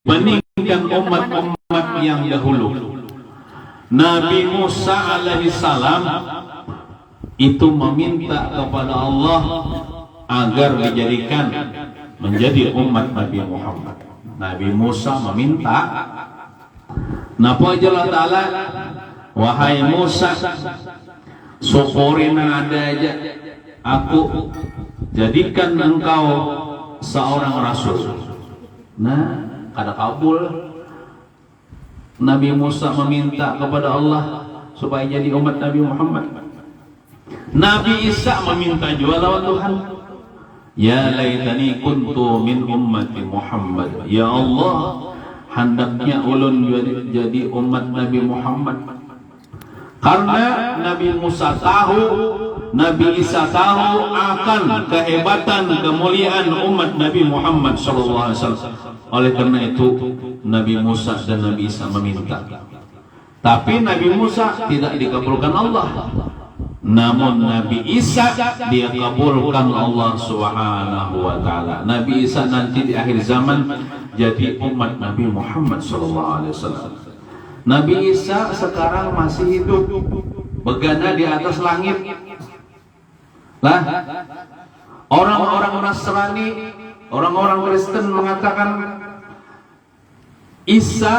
dibandingkan umat-umat yang dahulu. Nabi Musa alaihissalam itu meminta kepada Allah agar dijadikan menjadi umat Nabi Muhammad. Nabi Musa meminta, napa Allah Ta'ala, wahai Musa, syukurina ada aja aku jadikan engkau seorang rasul. Nah, kada kabul. Nabi Musa meminta kepada Allah supaya jadi umat Nabi Muhammad. Nabi Isa meminta juga lawan Tuhan, ya laitani kuntu min ummati Muhammad. Ya Allah, hendaknya ulun jadi umat Nabi Muhammad. Karena Nabi Musa tahu, Nabi Isa tahu akan kehebatan, kemuliaan umat Nabi Muhammad SAW. Oleh karena itu Nabi Musa dan Nabi Isa meminta. Tapi Nabi Musa tidak dikabulkan Allah. Namun Nabi Isa dia kabulkan Allah Subhanahu wa taala. Nabi Isa nanti di akhir zaman jadi umat Nabi Muhammad SAW. Nabi Isa sekarang masih hidup, begana di atas langit. Lah, orang-orang Nasrani, orang-orang Kristen mengatakan Isa,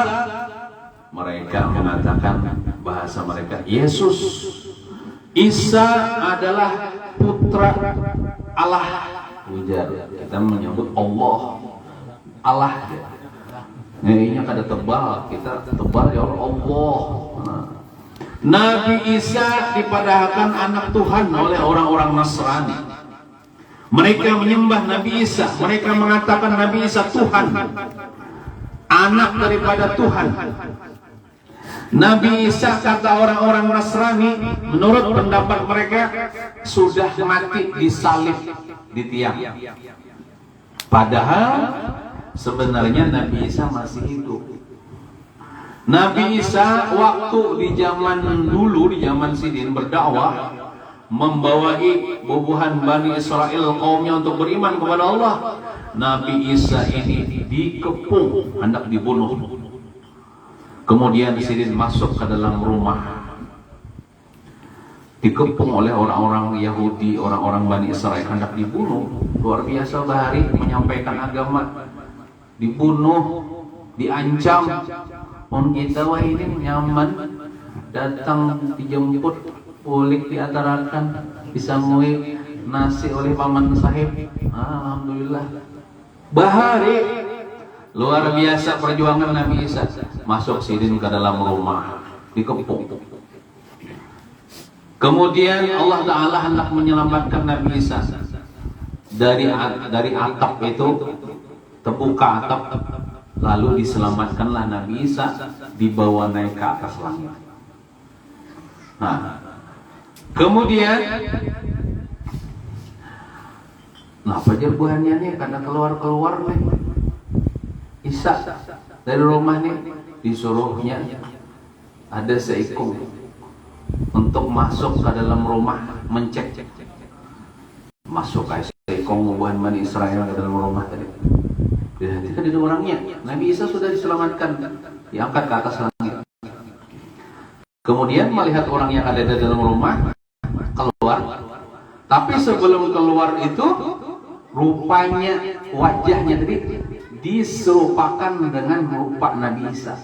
mereka mengatakan bahasa mereka Yesus. Isa adalah putra Allah. Kita menyebut Allah. Ini kada tebal, kita tebal ya Allah. Nabi Isa dipadahkan anak Tuhan oleh orang-orang Nasrani. Mereka menyembah Nabi Isa, mereka mengatakan Nabi Isa Tuhan, anak daripada Tuhan. Nabi Isa, kata orang-orang Nasrani, menurut pendapat mereka sudah mati disalib di tiang. Padahal sebenarnya Nabi Isa masih hidup. Nabi Isa waktu di zaman dulu, di zaman Sidin berdakwah, membawai bubuhan Bani Israel kaumnya untuk beriman kepada Allah. Nabi Isa ini dikepung, hendak dibunuh. Kemudian Sidin masuk ke dalam rumah, dikepung oleh orang-orang Yahudi, orang-orang Bani Israel, hendak dibunuh. Luar biasa bahari menyampaikan agama, dibunuh, diancam. Kita wah ini nyaman, datang dijemput, ulik diantarakan, disangui nasi oleh paman sahib. Alhamdulillah. Bahari luar biasa perjuangan Nabi Isa. Masuk Sidin ke dalam rumah, dikepung. Kemudian Allah Ta'ala hendak menyelamatkan Nabi Isa dari atap itu, terbuka atap, lalu diselamatkanlah Nabi Isa, dibawa naik ke atas langit. Nah, kemudian apa jawabannya nih? Karena keluar nih Isa dari rumah nih, disuruhnya ada seikung untuk masuk ke dalam rumah mencek. Masuk ke seikung bubuhan Bani Israel ke dalam rumah tadi. Dihentikan di orangnya. Nabi Isa sudah diselamatkan, diangkat ke atas langit. Kemudian melihat orang yang ada di dalam rumah keluar. Tapi sebelum keluar itu rupanya, wajahnya tadi diserupakan dengan rupa Nabi Isa.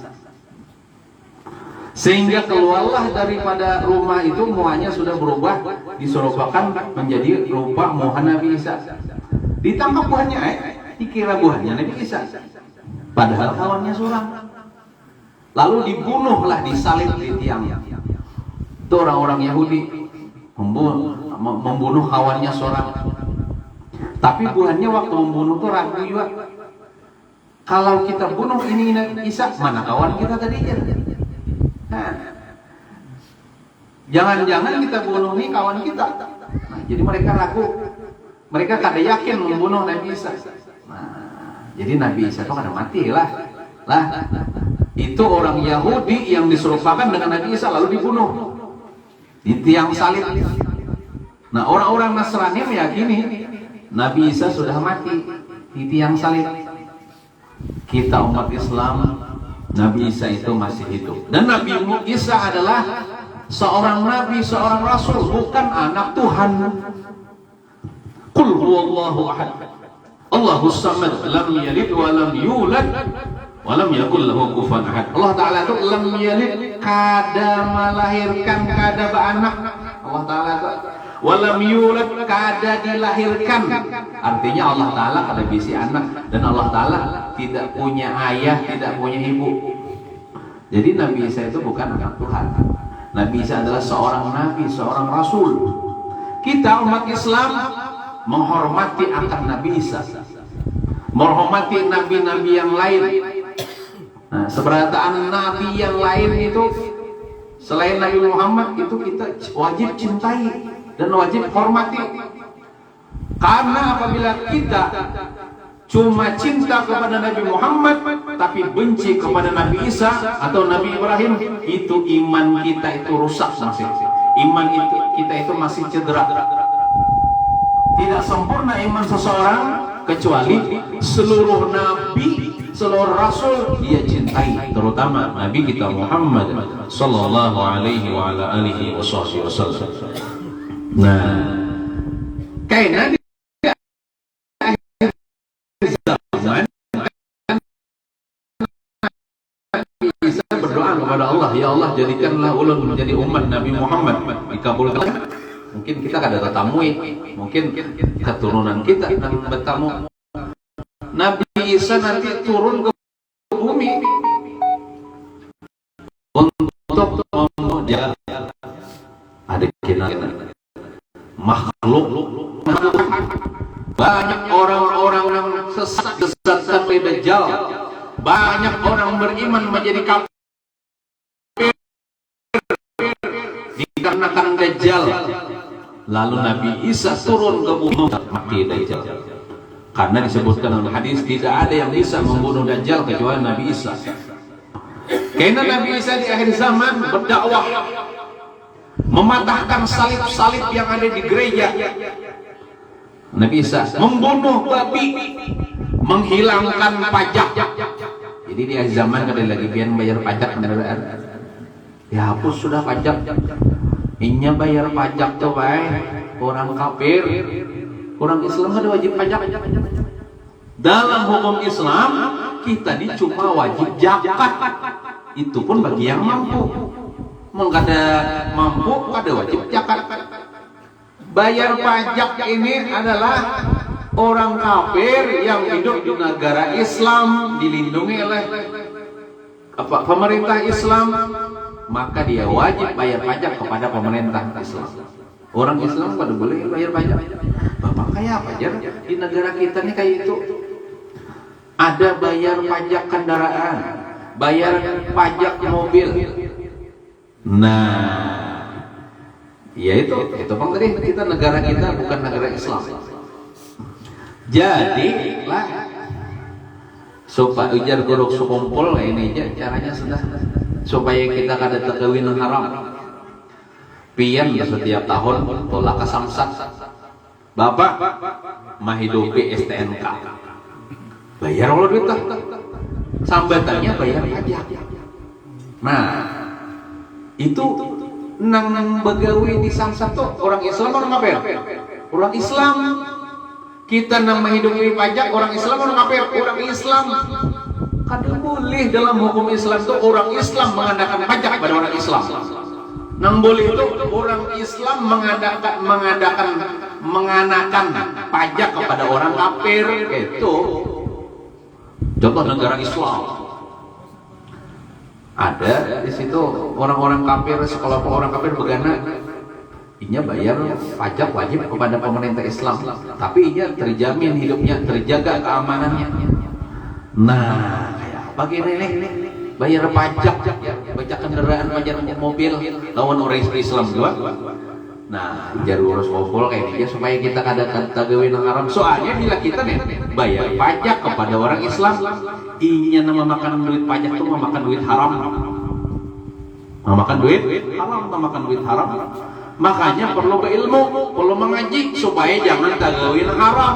Sehingga keluarlah daripada rumah itu, muanya sudah berubah, diserupakan menjadi rupa muka Nabi Isa. Ditangkap buahnya, dikira buahnya Nabi Isa, padahal kawannya suram. Lalu dibunuhlah, disalib di tiang. Itu orang-orang Yahudi membunuh kawannya seorang. Tapi buahnya waktu membunuh itu ragu juga. Kalau kita bunuh ini Nabi Isa, mana kawan kita tadinya? Jangan-jangan kita bunuh ini kawan kita. Nah, jadi mereka ragu, mereka kada yakin membunuh Nabi Isa. Jadi Nabi Isa itu kada mati lah. Itu orang Yahudi yang diserupakan dengan Nabi Isa lalu dibunuh di tiang salib. Nah, orang-orang Nasrani meyakini Nabi Isa sudah mati di tiang salib. kita umat Islam, Nabi Isa itu masih hidup. Dan Nabi Isa adalah seorang nabi, seorang rasul, bukan anak Tuhan. Qul huwallahu ahad, Allahus samad, lam yalid wa lam yulad wa lam yakul lahu kufuwan ahad. Allah Ta'ala itu lam yalid, kada melahirkan, kada beranak. Allah Ta'ala itu walam yulad, kada dilahirkan. Artinya Allah Ta'ala kada bisi anak, dan Allah Ta'ala tidak punya ayah, tidak punya ibu. Jadi Nabi Isa itu bukan anak Tuhan. Nabi Isa adalah seorang nabi, seorang rasul. Kita umat Islam menghormati akan Nabi Isa, menghormati nabi-nabi yang lain. Nah, seberataan nabi yang lain itu selain Nabi Muhammad itu kita wajib cintai dan wajib hormati. Karena apabila kita cuma cinta kepada Nabi Muhammad tapi benci kepada Nabi Isa atau Nabi Ibrahim, itu iman kita itu rusak masih. Iman itu kita itu masih cedera. Tidak sempurna iman seseorang kecuali seluruh nabi, seluruh rasul dia cintai, terutama Nabi kita Muhammad sallallahu alaihi wa ala alihi wasallam. Nah, karena di akhir zaman bisa berdoa kepada Allah, ya Allah jadikanlah ulun menjadi umat Nabi Muhammad, dikabulkan. Mungkin kita kada ketamui, mungkin keturunan kita yang bertamu. Nabi Isa nanti turun ke bumi untuk memuja ada kena makhluk. Banyak orang-orang yang sesat sampai Dajjal, banyak orang beriman menjadi kafir dikarenakan Dajjal. Lalu Nabi Isa turun ke bumi mati Dajjal. Karena disebutkan dalam hadis tidak ada yang bisa membunuh Dajjal kecuali Nabi Isa. Karena Nabi Isa di akhir zaman berdakwah, mematahkan salib-salib yang ada di gereja. Nabi Isa membunuh babi, menghilangkan pajak. Jadi di akhir zaman kada lagi pian bayar pajak kendaraan. Dihapus sudah pajak. Inya bayar pajak tuh baik orang kafir, orang Islam ada wajib pajak. Dalam hukum Islam kita ini cuma wajib zakat. Itu pun bagi yang mampu. Mengkada mampu kada wajib zakat. Bayar pajak ini adalah orang kafir yang hidup di negara Islam, dilindungi oleh pemerintah Islam, maka dia wajib bayar pajak kepada pemerintah Islam. Orang Islam pada boleh bayar pajak. Bapak kayak apa aja di negara kita nih kayak itu. Ada bayar pajak kendaraan, bayar pajak mobil. Nah, ya itu penting, kita negara kita bukan negara Islam. Jadi lah supaya ujar guruk sekumpul ini aja caranya sudah supaya kita kada terkawin haram. Pian setiap tahun tolak ke samsat. Bapak menghidupi STNK. Bayar kalau duit tak. Sambatannya bayar pajak. Nah, itu nang begawi di samsat tuh orang Islam orang kafir? Orang Islam. Kita nang menghidupi pajak orang Islam orang kafir? Orang Islam. Kada boleh dalam hukum Islam itu orang Islam mengadakan pajak pada orang Islam. Nang boleh itu orang Islam menganakan pajak kepada orang kafir. Itu contoh negara Islam. Ada di situ orang-orang kafir, sekelompok orang kafir begana, inya bayar pajak wajib kepada pemerintah Islam, tapi inya terjamin hidupnya, terjaga keamanannya. Nah, kayak apa gini nih? Bayar pajak, pajak kendaraan, pajak mobil, lawan orang Islam juga. Nah, jar urus kumpul kayak dia supaya kita kada tagawin haram. Soalnya bila kita nih bayar pajak kepada orang Islam, inya nama makan duit pajak tuh memakan duit haram. Memakan duit haram, memakan duit haram. Makanya perlu berilmu, perlu mengaji supaya jangan tagawin haram.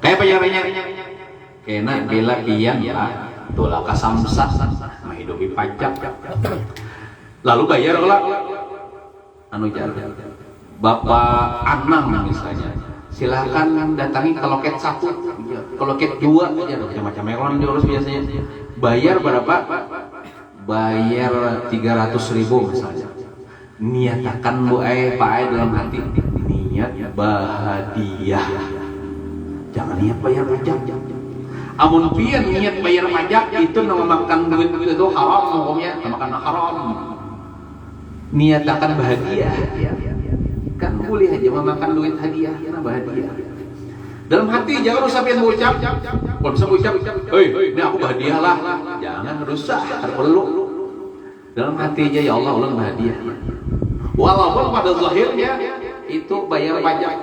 Kayak bayarannya kena bela pian ya tolak kasamsat menghidupi pajak lalu bayar lah anu jar Bapak Anam misalnya silakan datangi ke loket 1 ke loket 2 aja macam-macam melon diurus biasanya bayar berapa bayar 300.000 misalnya niatakan Bu Pak dalam hati niat bahagia jangan niat bayar pajak amun pian niat bayar pajak itu memakan duit itu haram hukumnya makan haram niatakan bahagia kan boleh aja memakan duit hadiah karena bahagia dalam hati jangan rusak yang mengucap kalau bisa mengucap ini aku bahagia lah jangan rusak perlu dalam hati aja ya Allah ulang bahagia walaupun pada zahirnya itu bayar pajak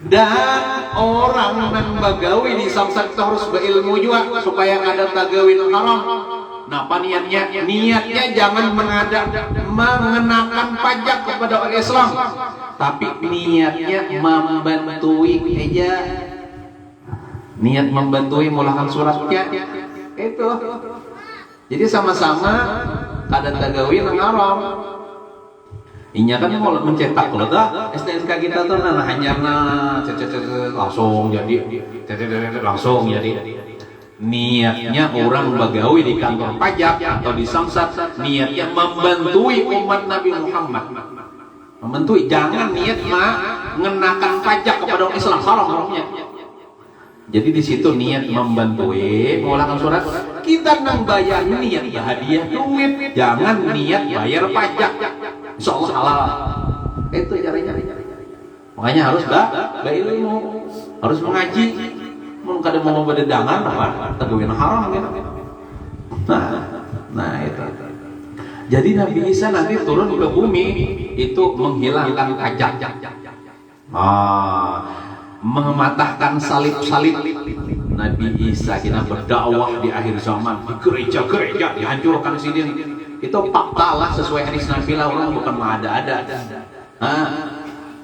dan orang yang bagawi di samsak harus berilmu juga supaya ada tagawin haram. Napa niatnya? Niatnya jangan mengenakan pajak kepada orang Islam, tapi niatnya membantui aja. Niat membantui mulakan suratnya itu. Jadi sama-sama kada tagawin haram. Inya kan mau mencetak loh dah STNK kita tuh nah hanya langsung jadi niatnya orang bagawi di kantor pajak atau di samsat niatnya membantui umat Nabi Muhammad membantui jangan niat mengenakan pajak kepada orang Islam haramnya jadi di situ niat membantui mengulangkan surat kita nang bayar niat hadiah duit jangan niat bayar pajak insya Allah halal itu caranya makanya harus berilmu harus mengaji kadang mau berdedangan tagawin haram gitu. Nah itu jadi Nabi Isa nanti turun ke bumi itu menghilangkan pajak mematahkan salib-salib Nabi Isa kita berdakwah di akhir zaman di gereja-gereja dihancurkan sini itu fakta lah sesuai hadis Nabi lah orang bukan ada-ada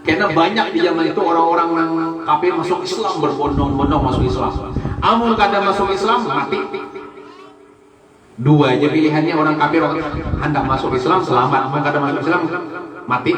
karena banyak di zaman itu orang-orang yang kafir masuk Islam berbondong-bondong masuk Islam amun kada masuk Islam mati dua aja pilihannya orang kafir hendak masuk Islam selamat amun kada masuk Islam mati